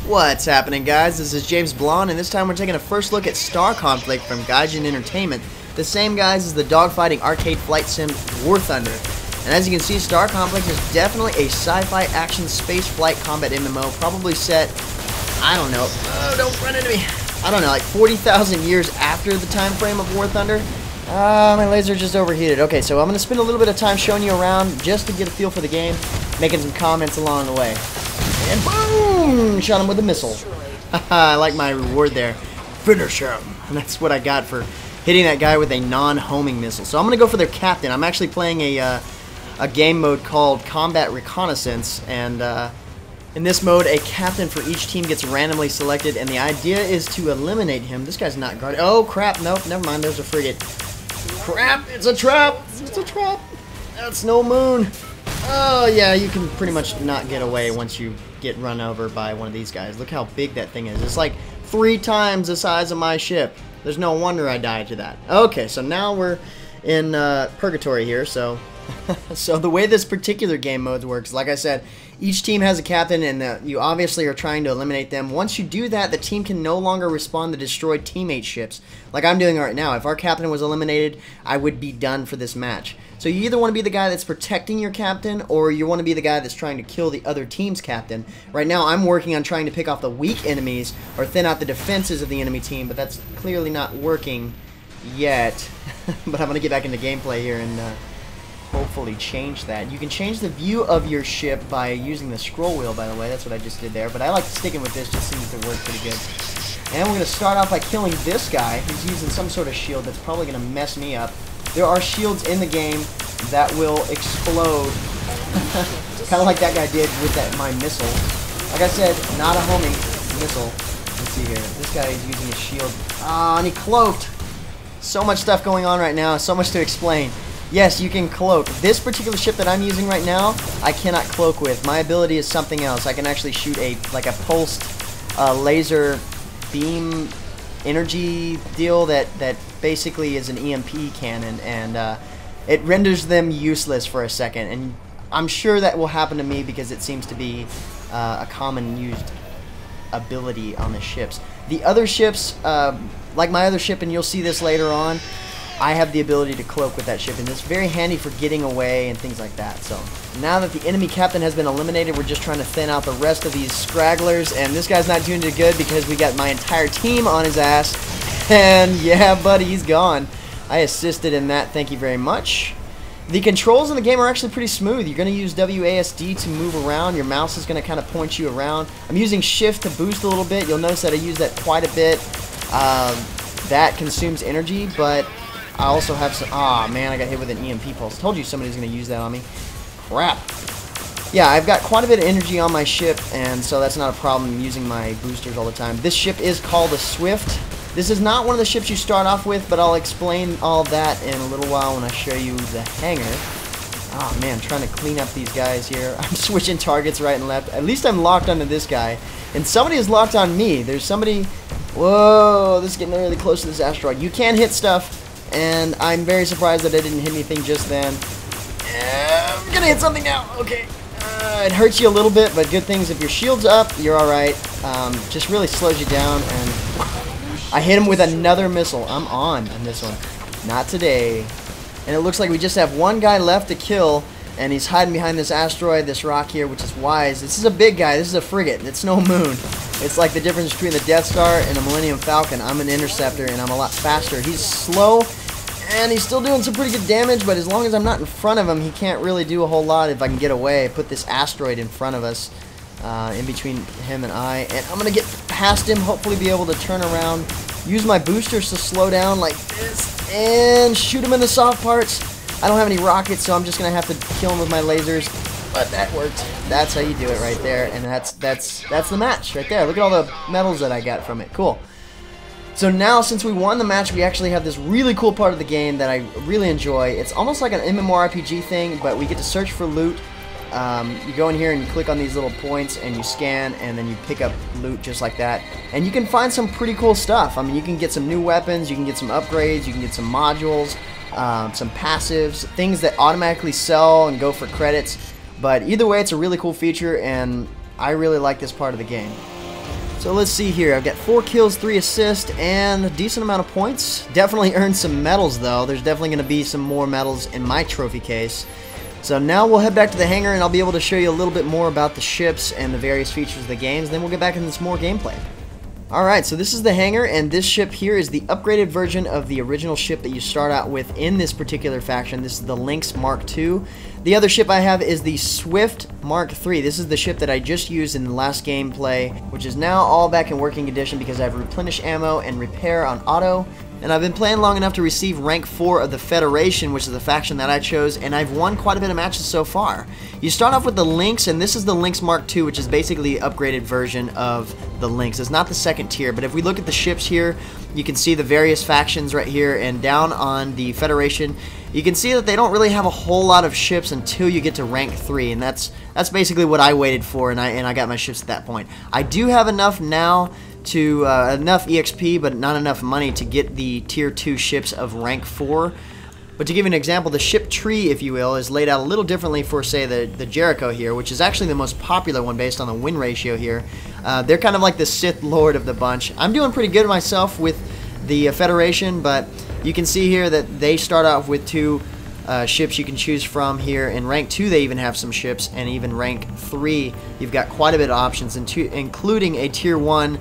What's happening, guys? This is James Blonde, and this time we're taking a first look at StarConflict from Gaijin Entertainment, the same guys as the dogfighting arcade flight sim War Thunder. And as you can see, StarConflict is definitely a sci-fi action space flight combat MMO, probably set, I don't know, don't run into me, I don't know, like 40,000 years after the time frame of War Thunder. My laser just overheated. Okay, so I'm going to spend a little bit of time showing you around just to get a feel for the game, making some comments along the way. And boom! Shot him with a missile. I like my reward there. Finish him. And that's what I got for hitting that guy with a non-homing missile. So I'm going to go for their captain. I'm actually playing a game mode called Combat Reconnaissance. And in this mode, a captain for each team gets randomly selected. And the idea is to eliminate him. This guy's not guarded. Oh, crap. Nope, never mind. There's a frigate. Crap! It's a trap! It's a trap! That's no moon! Oh, yeah, you can pretty much not get away once you get run over by one of these guys. Look how big that thing is. It's like 3 times the size of my ship. There's no wonder I died to that. Okay, so now we're in purgatory here, so... So the way this particular game mode works, like I said, each team has a captain, and you obviously are trying to eliminate them. Once you do that, the team can no longer respond to destroyed teammate ships, like I'm doing right now. If our captain was eliminated, I would be done for this match. So you either want to be the guy that's protecting your captain, or you want to be the guy that's trying to kill the other team's captain. Right now, I'm working on trying to pick off the weak enemies, or thin out the defenses of the enemy team, but that's clearly not working yet. But I'm going to get back into gameplay here and... hopefully change that. You can change the view of your ship by using the scroll wheel, by the way. That's what I just did there. But I like sticking with this, just seems to work pretty good. And we're going to start off by killing this guy. He's using some sort of shield that's probably going to mess me up. There are shields in the game that will explode. Kind of like that guy did with my missile. Like I said, not a homing missile. Let's see here. This guy is using a shield. Ah, and he cloaked. So much stuff going on right now. So much to explain. Yes, you can cloak. This particular ship that I'm using right now, I cannot cloak with. My ability is something else. I can actually shoot like a pulsed laser beam energy deal that basically is an EMP cannon, and it renders them useless for a second. And I'm sure that will happen to me because it seems to be a common used ability on the ships. The other ships, like my other ship, and you'll see this later on, I have the ability to cloak with that ship, and it's very handy for getting away and things like that. So now that the enemy captain has been eliminated, we're just trying to thin out the rest of these scragglers, and this guy's not doing too good because we got my entire team on his ass. And yeah, buddy, he's gone. I assisted in that, thank you very much. The controls in the game are actually pretty smooth. You're going to use WASD to move around. Your mouse is going to kind of point you around. I'm using shift to boost a little bit. You'll notice that I use that quite a bit. That consumes energy, but I also have some... Ah, man, I got hit with an EMP pulse. Told you somebody's going to use that on me. Crap. Yeah, I've got quite a bit of energy on my ship, and so that's not a problem using my boosters all the time. This ship is called a Swift. This is not one of the ships you start off with, but I'll explain all that in a little while when I show you the Hangar. Oh, man, trying to clean up these guys here. I'm switching targets right and left. At least I'm locked onto this guy. And somebody is locked on me. There's somebody... Whoa, this is getting really close to this asteroid. You can hit stuff. And I'm very surprised that I didn't hit anything just then. I'm gonna hit something now. Okay. It hurts you a little bit, but good things. If your shield's up, you're alright. Just really slows you down. And I hit him with another missile. I'm on this one. Not today. And it looks like we just have one guy left to kill. And he's hiding behind this asteroid, this rock here, which is wise. This is a big guy. This is a frigate. It's no moon. It's like the difference between the Death Star and a Millennium Falcon. I'm an interceptor, and I'm a lot faster. He's slow, and he's still doing some pretty good damage, but as long as I'm not in front of him, he can't really do a whole lot if I can get away. Put this asteroid in front of us, in between him and I, and I'm going to get past him, hopefully be able to turn around, use my boosters to slow down like this, and shoot him in the soft parts. I don't have any rockets, so I'm just going to have to kill him with my lasers, but that worked. That's how you do it right there, and that's the match right there. Look at all the medals that I got from it. Cool. So now, since we won the match, we actually have this really cool part of the game that I really enjoy. It's almost like an MMORPG thing, but we get to search for loot. You go in here and you click on these little points and you scan, and then you pick up loot just like that. And you can find some pretty cool stuff. I mean, you can get some new weapons, you can get some upgrades, you can get some modules, some passives, things that automatically sell and go for credits. But either way, it's a really cool feature, and I really like this part of the game. So let's see here. I've got 4 kills, 3 assists, and a decent amount of points. Definitely earned some medals, though. There's definitely going to be some more medals in my trophy case. So now we'll head back to the hangar, and I'll be able to show you a little bit more about the ships and the various features of the games. Then we'll get back into some more gameplay. Alright, so this is the hangar, and this ship here is the upgraded version of the original ship that you start out with in this particular faction. This is the Lynx Mark II. The other ship I have is the Swift Mark III. This is the ship that I just used in the last gameplay, which is now all back in working condition because I have replenish ammo and repair on auto. And I've been playing long enough to receive rank 4 of the Federation, which is the faction that I chose, and I've won quite a bit of matches so far. You start off with the Lynx, and this is the Lynx Mark II, which is basically the upgraded version of the Lynx. It's not the second tier, but if we look at the ships here, you can see the various factions right here, and down on the Federation, you can see that they don't really have a whole lot of ships until you get to rank 3, and that's basically what I waited for, and I got my ships at that point. I do have enough now to enough EXP, but not enough money to get the tier 2 ships of rank 4. But to give you an example, the ship tree, if you will, is laid out a little differently for, say, the Jericho here, which is actually the most popular one based on the win ratio here. They're kind of like the Sith Lord of the bunch. I'm doing pretty good myself with the Federation, but you can see here that they start off with 2 ships you can choose from here. In rank 2 they even have some ships, and even rank 3 you've got quite a bit of options, including a tier 1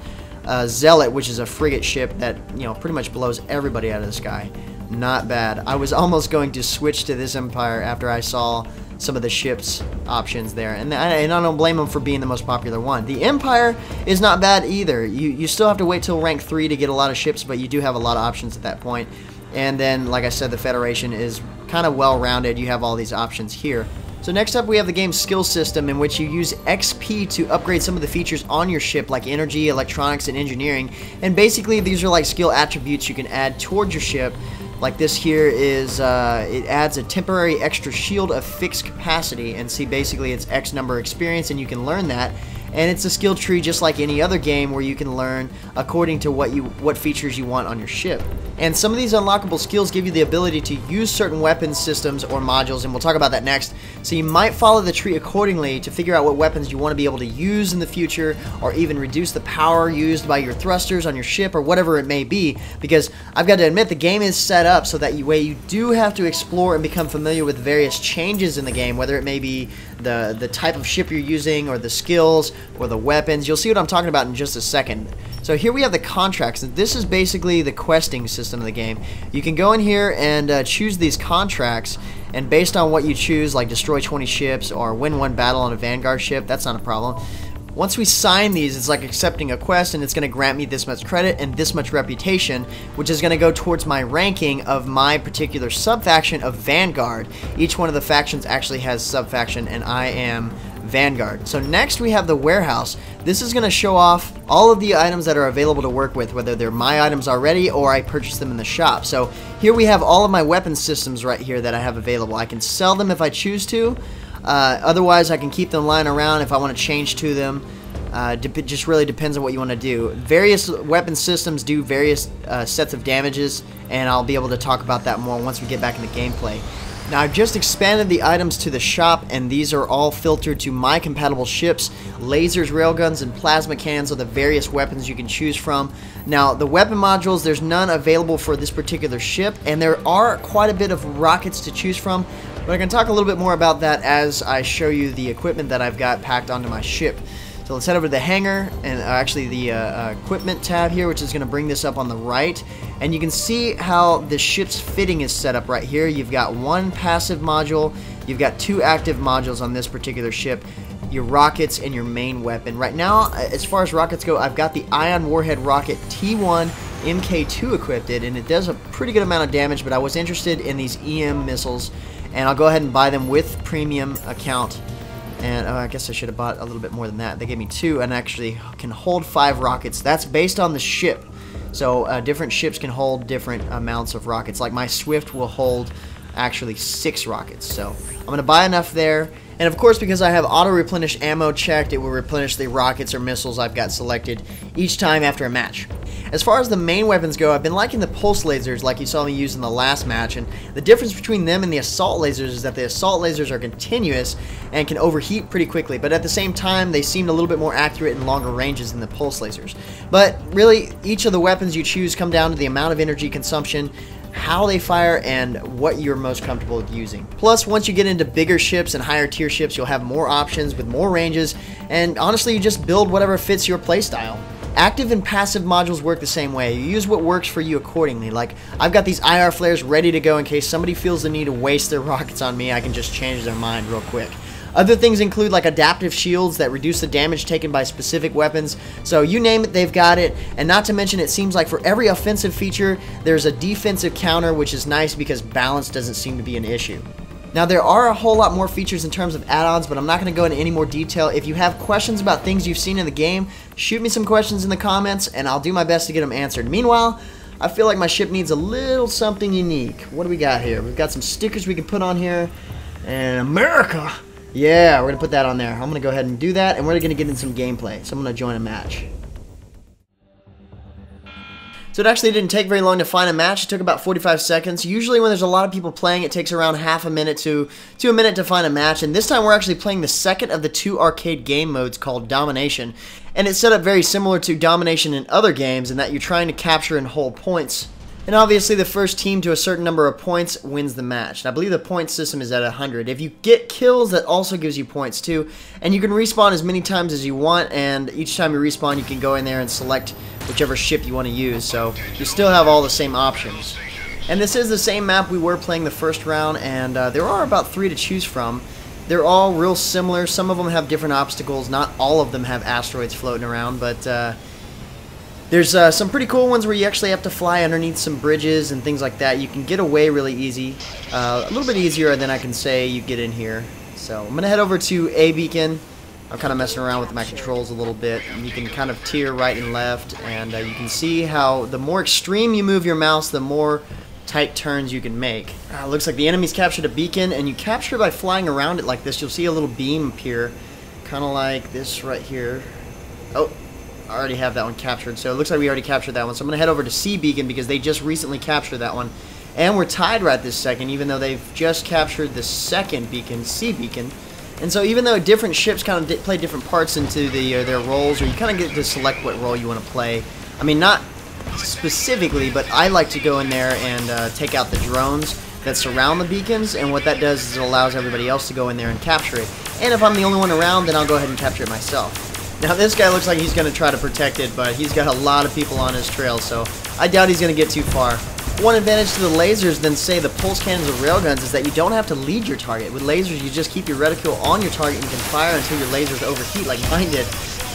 Zealot, which is a frigate ship that, you know, pretty much blows everybody out of the sky. Not bad. I was almost going to switch to this Empire after I saw some of the ships options there, and I don't blame them for being the most popular one. The Empire is not bad either. You still have to wait till rank 3 to get a lot of ships, but you do have a lot of options at that point. And then, like I said, the Federation is kind of well-rounded. You have all these options here. So next up we have the game's skill system, in which you use XP to upgrade some of the features on your ship, like energy, electronics, and engineering. And basically these are like skill attributes you can add towards your ship. Like this here is, it adds a temporary extra shield of fixed capacity, and see basically it's X number of experience, and you can learn that. And it's a skill tree just like any other game, where you can learn according to what features you want on your ship. And some of these unlockable skills give you the ability to use certain weapons systems or modules, and we'll talk about that next. So you might follow the tree accordingly to figure out what weapons you want to be able to use in the future, or even reduce the power used by your thrusters on your ship, or whatever it may be. Because I've got to admit, the game is set up so that you do have to explore and become familiar with various changes in the game, whether it may be the type of ship you're using, or the skills, or the weapons. You'll see what I'm talking about in just a second. So here we have the contracts, and this is basically the questing system of the game. You can go in here and choose these contracts, and based on what you choose, like destroy 20 ships or win 1 battle on a Vanguard ship, that's not a problem. Once we sign these, it's like accepting a quest, and it's going to grant me this much credit and this much reputation, which is going to go towards my ranking of my particular sub-faction of Vanguard. Each one of the factions actually has sub-faction, and I am Vanguard. So next we have the warehouse. This is going to show off all of the items that are available to work with, whether they're my items already or I purchased them in the shop. So here we have all of my weapon systems right here that I have available. I can sell them if I choose to. Otherwise, I can keep them lying around if I want to change to them. It just really depends on what you want to do. Various weapon systems do various sets of damages, and I'll be able to talk about that more once we get back into gameplay. Now, I've just expanded the items to the shop, and these are all filtered to my compatible ships. Lasers, railguns, and plasma cannons are the various weapons you can choose from. Now, the weapon modules, there's none available for this particular ship, and there are quite a bit of rockets to choose from, but I can talk a little bit more about that as I show you the equipment that I've got packed onto my ship. So let's head over to the hangar, and actually the equipment tab here, which is going to bring this up on the right. And you can see how the ship's fitting is set up right here. You've got 1 passive module, you've got 2 active modules on this particular ship, your rockets, and your main weapon. Right now, as far as rockets go, I've got the Ion Warhead Rocket T1 MK2 equipped, and it does a pretty good amount of damage, but I was interested in these EM missiles, and I'll go ahead and buy them with premium account. And I guess I should have bought a little bit more than that. They gave me 2 and actually can hold 5 rockets. That's based on the ship. So different ships can hold different amounts of rockets. Like my Swift will hold actually 6 rockets. So I'm going to buy enough there. And of course, because I have auto-replenish ammo checked, it will replenish the rockets or missiles I've got selected each time after a match. As far as the main weapons go, I've been liking the pulse lasers like you saw me use in the last match, and the difference between them and the assault lasers is that the assault lasers are continuous and can overheat pretty quickly, but at the same time they seemed a little bit more accurate in longer ranges than the pulse lasers. But really, each of the weapons you choose come down to the amount of energy consumption, how they fire, and what you're most comfortable with using. Plus, once you get into bigger ships and higher tier ships, you'll have more options with more ranges, and honestly, you just build whatever fits your playstyle. Active and passive modules work the same way. You use what works for you accordingly. Like, I've got these IR flares ready to go in case somebody feels the need to waste their rockets on me. I can just change their mind real quick. Other things include like adaptive shields that reduce the damage taken by specific weapons. So you name it, they've got it. And not to mention, it seems like for every offensive feature, there's a defensive counter, which is nice because balance doesn't seem to be an issue. Now, there are a whole lot more features in terms of add-ons, but I'm not going to go into any more detail. If you have questions about things you've seen in the game, shoot me some questions in the comments, and I'll do my best to get them answered. Meanwhile, I feel like my ship needs a little something unique. What do we got here? We've got some stickers we can put on here. And America! Yeah, we're going to put that on there. I'm going to go ahead and do that, and we're going to get in some gameplay. So I'm going to join a match. So it actually didn't take very long to find a match. It took about 45 seconds. Usually when there's a lot of people playing, it takes around half a minute to a minute to find a match. And this time we're actually playing the second of the 2 arcade game modes called Domination. And it's set up very similar to Domination in other games in that you're trying to capture and hold points. And obviously the first team to a certain number of points wins the match. And I believe the point system is at 100. If you get kills, that also gives you points too. And you can respawn as many times as you want, and each time you respawn you can go in there and select whichever ship you want to use. So you still have all the same options. And this is the same map we were playing the first round, and there are about 3 to choose from. They're all real similar. Some of them have different obstacles. Not all of them have asteroids floating around, but there's some pretty cool ones where you actually have to fly underneath some bridges and things like that. You can get away really easy. A little bit easier than I can say you get in here. So I'm going to head over to A beacon. I'm kind of messing around with my controls a little bit. And you can kind of tier right and left. And you can see how the more extreme you move your mouse, the more tight turns you can make. Looks like the enemy's captured a beacon, and you capture it by flying around it like this. You'll see a little beam appear, kind of like this right here. Oh. I already have that one captured, so it looks like we already captured that one. So I'm going to head over to C beacon because they just recently captured that one. And we're tied right this second, even though they've just captured the second beacon, C beacon. And so even though different ships kind of play different parts into their roles, or you kind of get to select what role you want to play. I mean, not specifically, but I like to go in there and take out the drones that surround the beacons, and what that does is it allows everybody else to go in there and capture it. And if I'm the only one around, then I'll go ahead and capture it myself. Now this guy looks like he's going to try to protect it, but he's got a lot of people on his trail, so I doubt he's going to get too far. One advantage to the lasers than, say, the pulse cannons or railguns is that you don't have to lead your target. With lasers, you just keep your reticule on your target and you can fire until your lasers overheat like mine did.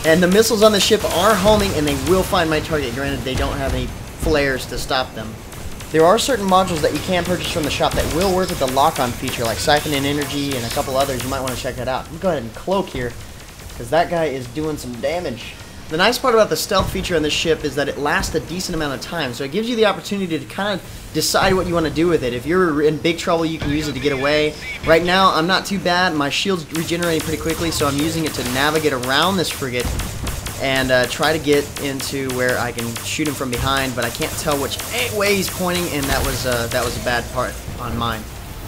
And the missiles on the ship are homing, and they will find my target. Granted, they don't have any flares to stop them. There are certain modules that you can purchase from the shop that will work with the lock-on feature, like Siphon and Energy and a couple others. You might want to check that out. Let me go ahead and cloak here, because that guy is doing some damage. The nice part about the stealth feature on this ship is that it lasts a decent amount of time, so it gives you the opportunity to kind of decide what you want to do with it. If you're in big trouble, you can use it to get away. Right now, I'm not too bad. My shield's regenerating pretty quickly, so I'm using it to navigate around this frigate and try to get into where I can shoot him from behind, but I can't tell which way he's pointing, and that was a bad part on mine.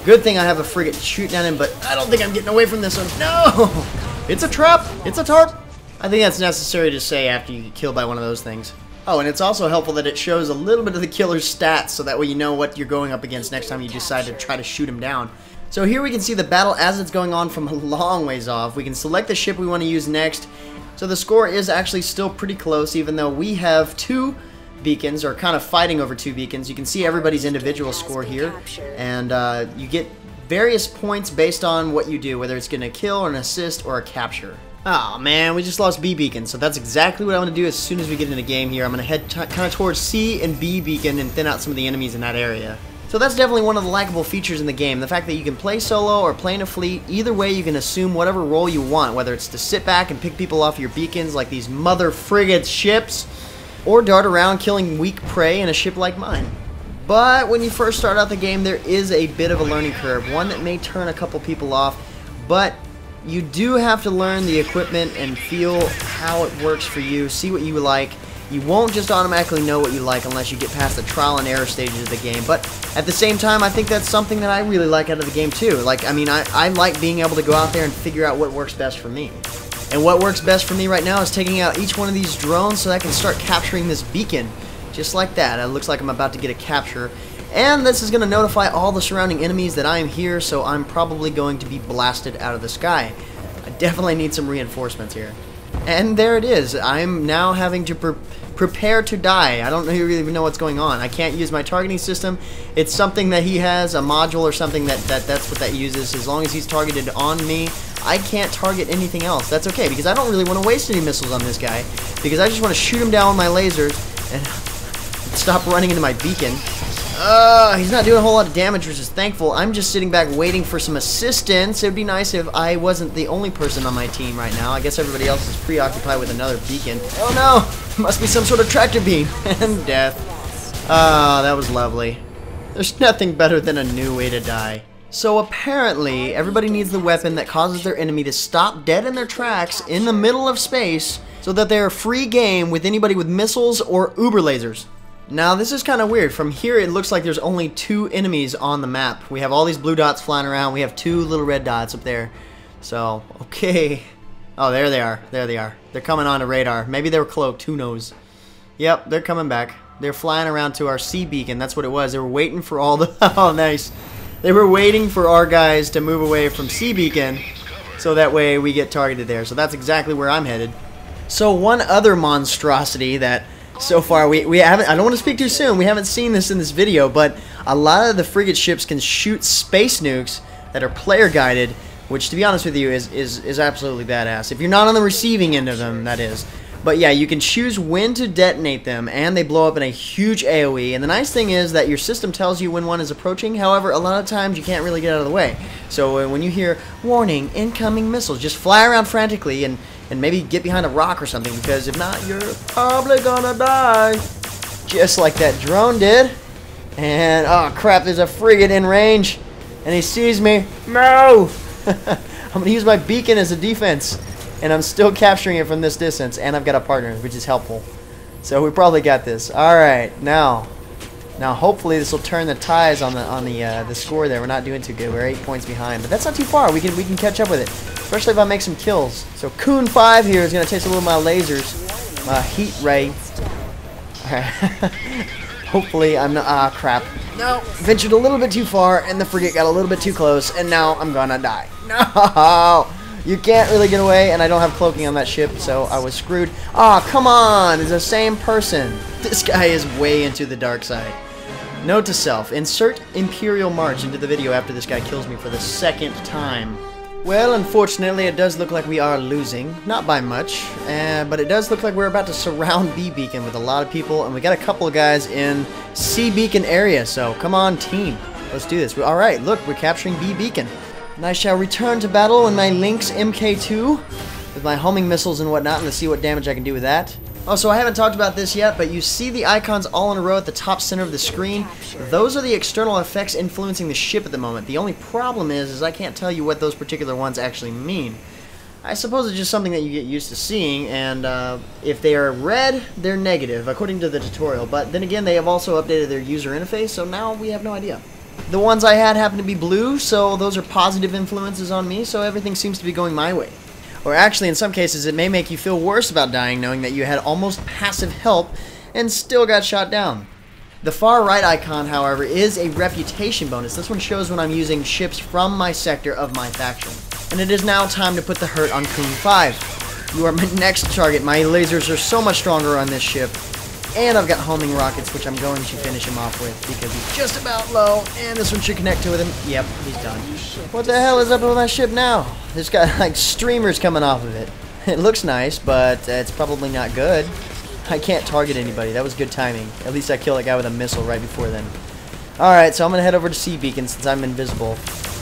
Good thing I have a frigate shooting at him, but I don't think I'm getting away from this one. No! It's a trap! It's a tarp! I think that's necessary to say after you get killed by one of those things. Oh, and it's also helpful that it shows a little bit of the killer's stats, so that way you know what you're going up against next time you decide to try to shoot him down. So here we can see the battle as it's going on from a long ways off. We can select the ship we want to use next. So the score is actually still pretty close, even though we have 2 beacons, or kind of fighting over 2 beacons. You can see everybody's individual score here, and you get various points based on what you do, whether it's going to kill or an assist or a capture. Oh man, we just lost B beacon, so that's exactly what I'm going to do as soon as we get in the game here. I'm going to head kind of towards C and B beacon and thin out some of the enemies in that area. So that's definitely one of the likable features in the game, the fact that you can play solo or play in a fleet. Either way, you can assume whatever role you want, whether it's to sit back and pick people off your beacons like these mother frigate ships, or dart around killing weak prey in a ship like mine. But when you first start out the game, there is a bit of a learning curve, one that may turn a couple people off, but you do have to learn the equipment and feel how it works for you, see what you like, You won't just automatically know what you like unless you get past the trial and error stages of the game. But at the same time, I think that's something that I really like out of the game too. Like, I mean, I like being able to go out there and figure out what works best for me. And what works best for me right now is taking out each one of these drones so I can start capturing this beacon. Just like that. It looks like I'm about to get a capture. And this is going to notify all the surrounding enemies that I am here, so I'm probably going to be blasted out of the sky. I definitely need some reinforcements here. And there it is. I'm now having to prepare to die. I don't really even know what's going on. I can't use my targeting system. It's something that he has, a module or something that's what that uses. As long as he's targeted on me, I can't target anything else. That's okay, because I don't really want to waste any missiles on this guy, because I just want to shoot him down with my lasers and stop running into my beacon. He's not doing a whole lot of damage, which is thankful. I'm just sitting back waiting for some assistance. It would be nice if I wasn't the only person on my team right now. I guess everybody else is preoccupied with another beacon. Oh no! Must be some sort of tractor beam. And death. That was lovely. There's nothing better than a new way to die. So apparently, everybody needs the weapon that causes their enemy to stop dead in their tracks in the middle of space so that they're free game with anybody with missiles or uber lasers. Now, this is kind of weird. From here, it looks like there's only 2 enemies on the map. We have all these blue dots flying around. We have 2 little red dots up there. So, okay. Oh, there they are. There they are. They're coming on the radar. Maybe they were cloaked. Who knows? Yep, they're coming back. They're flying around to our sea beacon. That's what it was. They were waiting for all the... Oh, nice. They were waiting for our guys to move away from sea beacon, so that way we get targeted there. So that's exactly where I'm headed. So one other monstrosity that... So far, we haven't, I don't want to speak too soon, we haven't seen this in this video, but a lot of the frigate ships can shoot space nukes that are player guided, which to be honest with you is absolutely badass. If you're not on the receiving end of them, that is. But yeah, you can choose when to detonate them, and they blow up in a huge AoE, and the nice thing is that your system tells you when one is approaching. However, a lot of times you can't really get out of the way. So when you hear, warning, incoming missiles, just fly around frantically and maybe get behind a rock or something, because if not, you're probably gonna die. Just like that drone did. And, oh crap, there's a frigate in range. And he sees me. No! I'm gonna use my beacon as a defense. And I'm still capturing it from this distance. And I've got a partner, which is helpful. So we probably got this. Alright, now hopefully this will turn the ties on the score there. We're not doing too good. We're 8 points behind. But that's not too far. We can catch up with it. Especially if I make some kills. So Coon 5 here is going to taste a little of my lasers. My heat ray. Alright. Hopefully I'm not... Ah, crap. No. Ventured a little bit too far, and the frigate got a little bit too close, and now I'm going to die. No! You can't really get away, and I don't have cloaking on that ship, so I was screwed. Ah, come on! It's the same person. This guy is way into the dark side. Note to self. Insert Imperial March into the video after this guy kills me for the 2nd time. Well, unfortunately, it does look like we are losing. Not by much, but it does look like we're about to surround B Beacon with a lot of people, and we got a couple of guys in C Beacon area, so come on, team. Let's do this. Alright, look, we're capturing B Beacon. And I shall return to battle in my Lynx MK2 with my homing missiles and whatnot, and let's see what damage I can do with that. Oh, so I haven't talked about this yet, but you see the icons all in a row at the top center of the screen. Those are the external effects influencing the ship at the moment. The only problem is I can't tell you what those particular ones actually mean. I suppose it's just something that you get used to seeing, and if they are red, they're negative, according to the tutorial. But then again, they have also updated their user interface, so now we have no idea. The ones I had happen to be blue, so those are positive influences on me, so everything seems to be going my way. Or actually, in some cases, it may make you feel worse about dying knowing that you had almost passive help and still got shot down. The far right icon, however, is a reputation bonus. This one shows when I'm using ships from my sector of my faction. And it is now time to put the hurt on Coon 5. You are my next target. My lasers are so much stronger on this ship. And I've got homing rockets, which I'm going to finish him off with because he's just about low. And this one should connect to with him. Yep, he's done. What the hell is up with my ship now? It's got like streamers coming off of it. It looks nice, but it's probably not good. I can't target anybody. That was good timing. At least I killed that guy with a missile right before then. Alright, so I'm going to head over to Sea Beacon since I'm invisible.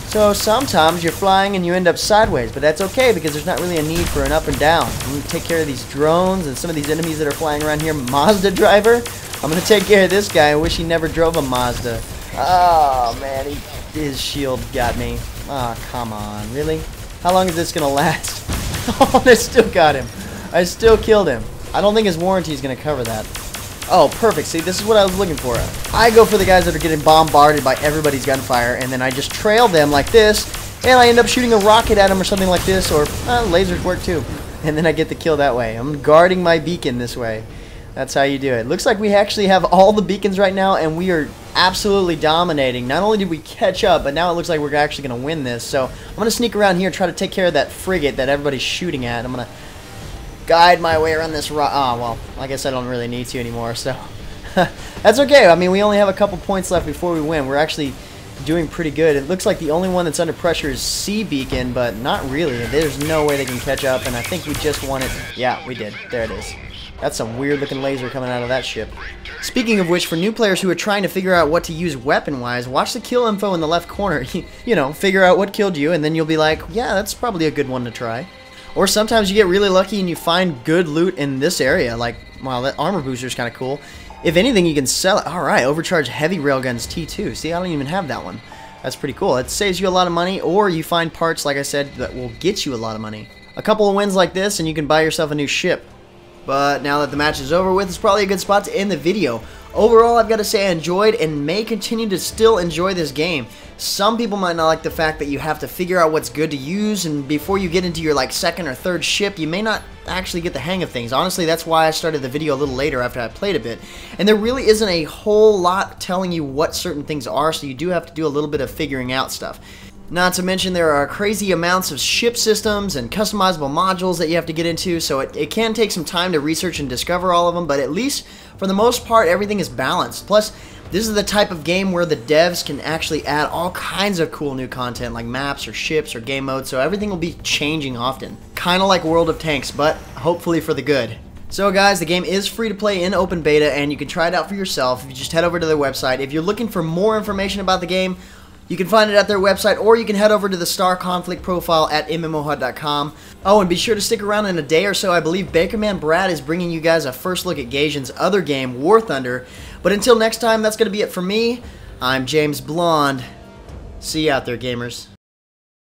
So sometimes you're flying and you end up sideways, but that's okay because there's not really a need for an up and down. I'm going to take care of these drones and some of these enemies that are flying around here. Mazda driver? I'm going to take care of this guy. I wish he never drove a Mazda. Oh, man, his shield got me. Oh, come on. Really? How long is this going to last? Oh, I still got him. I still killed him. I don't think his warranty is going to cover that. Oh, perfect. See, this is what I was looking for. I go for the guys that are getting bombarded by everybody's gunfire, and then I just trail them like this, and I end up shooting a rocket at them or something like this, or lasers work too. And then I get the kill that way. I'm guarding my beacon this way. That's how you do it. Looks like we actually have all the beacons right now, and we are absolutely dominating. Not only did we catch up, but now it looks like we're actually going to win this. So I'm going to sneak around here and try to take care of that frigate that everybody's shooting at. I'm going to guide my way around this rock. Oh, well, I guess I don't really need to anymore, so that's okay. I mean, we only have a couple points left before we win. We're actually doing pretty good. It looks like the only one that's under pressure is C Beacon, but not really. There's no way they can catch up, and I think we just won it. Yeah, we did. There it is. That's some weird-looking laser coming out of that ship. Speaking of which, for new players who are trying to figure out what to use weapon-wise, watch the kill info in the left corner. You know, figure out what killed you, and then you'll be like, yeah, that's probably a good one to try. Or sometimes you get really lucky and you find good loot in this area, like, wow, that armor booster is kind of cool. If anything, you can sell it. Alright, overcharged heavy railguns T2. See, I don't even have that one. That's pretty cool. It saves you a lot of money, or you find parts, like I said, that will get you a lot of money. A couple of wins like this, and you can buy yourself a new ship. But now that the match is over with, it's probably a good spot to end the video. Overall, I've got to say I enjoyed and may continue to still enjoy this game. Some people might not like the fact that you have to figure out what's good to use, and before you get into your like second or third ship, you may not actually get the hang of things. Honestly, that's why I started the video a little later after I played a bit. And there really isn't a whole lot telling you what certain things are, so you do have to do a little bit of figuring out stuff. Not to mention there are crazy amounts of ship systems and customizable modules that you have to get into, so it can take some time to research and discover all of them, but at least for the most part everything is balanced. Plus, this is the type of game where the devs can actually add all kinds of cool new content like maps or ships or game modes, so everything will be changing often. Kinda like World of Tanks, but hopefully for the good. So guys, the game is free to play in open beta and you can try it out for yourself if you just head over to their website. If you're looking for more information about the game, you can find it at their website, or you can head over to the StarConflict profile at MMOHut.com. Oh, and be sure to stick around in a day or so. I believe Bakerman Brad is bringing you guys a first look at Gaijin's other game, War Thunder. But until next time, that's going to be it for me. I'm James Blonde. See you out there, gamers.